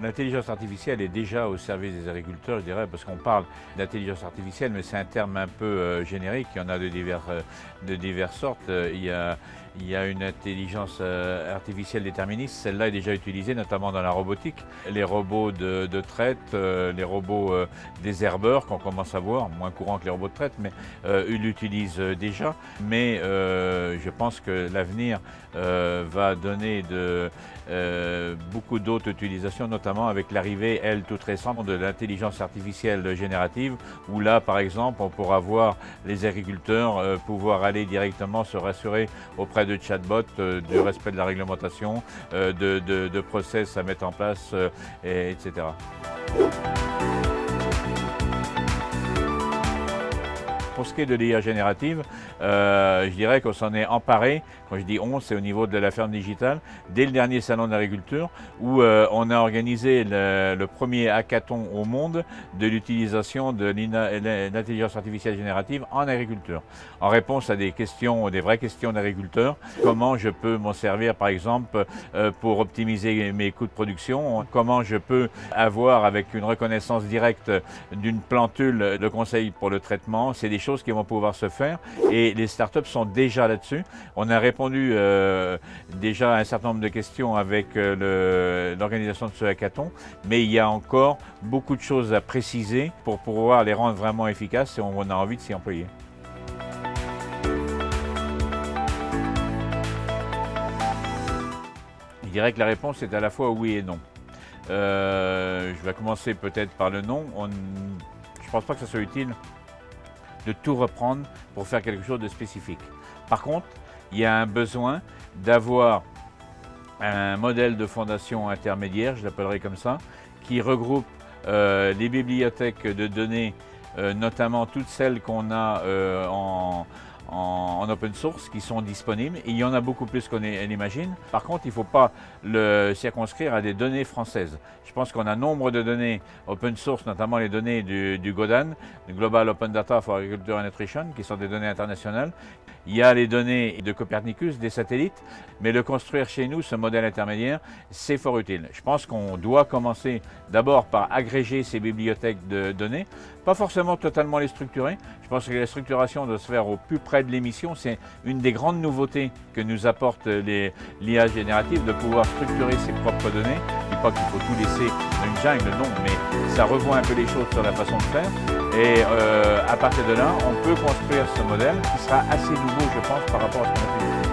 l'intelligence artificielle est déjà au service des agriculteurs, je dirais, parce qu'on parle d'intelligence artificielle, mais c'est un terme un peu générique. Il y en a de diverses sortes. Il y a une intelligence artificielle déterministe. Celle-là est déjà utilisée, notamment dans la robotique. Les robots de traite, les robots désherbeurs qu'on commence à voir, moins courant que les robots de traite, mais ils l'utilisent déjà. Mais je pense que l'avenir va donner beaucoup d'autres utilisations, notamment avec l'arrivée, elle, toute récente, de l'intelligence artificielle générative, où là, par exemple, on pourra voir les agriculteurs pouvoir aller directement se rassurer auprès de chatbots du respect de la réglementation, de process à mettre en place, etc. Pour ce qui est de l'IA générative, je dirais qu'on s'en est emparé, quand je dis on, c'est au niveau de la ferme digitale, dès le dernier salon de l'agriculture, où on a organisé le premier hackathon au monde de l'utilisation de l'intelligence artificielle générative en agriculture. En réponse à des questions, des vraies questions d'agriculteurs, comment je peux m'en servir par exemple pour optimiser mes coûts de production, comment je peux avoir avec une reconnaissance directe d'une plantule le conseil pour le traitement, c'est des choses qui vont pouvoir se faire et les startups sont déjà là-dessus. On a répondu déjà à un certain nombre de questions avec l'organisation de ce hackathon, mais il y a encore beaucoup de choses à préciser pour pouvoir les rendre vraiment efficaces et on a envie de s'y employer. Je dirais que la réponse est à la fois oui et non. Je vais commencer peut-être par le non. Je ne pense pas que ce soit utile de tout reprendre pour faire quelque chose de spécifique. Par contre, il y a un besoin d'avoir un modèle de fondation intermédiaire, je l'appellerai comme ça, qui regroupe les bibliothèques de données, notamment toutes celles qu'on a en open source qui sont disponibles. Et il y en a beaucoup plus qu'on l'imagine. Par contre, il ne faut pas le circonscrire à des données françaises. Je pense qu'on a nombre de données open source, notamment les données du GODAN, du Global Open Data for Agriculture and Nutrition, qui sont des données internationales. Il y a les données de Copernicus, des satellites, mais le construire chez nous, ce modèle intermédiaire, c'est fort utile. Je pense qu'on doit commencer d'abord par agréger ces bibliothèques de données, pas forcément totalement les structurer. Je pense que la structuration doit se faire au plus près de l'émission. C'est une des grandes nouveautés que nous apporte l'IA générative, de pouvoir structurer ses propres données. Je ne dis pas qu'il faut tout laisser dans une jungle, non, mais ça revoit un peu les choses sur la façon de faire. Et à partir de là, on peut construire ce modèle qui sera assez nouveau, je pense, par rapport à ce qu'on a fait.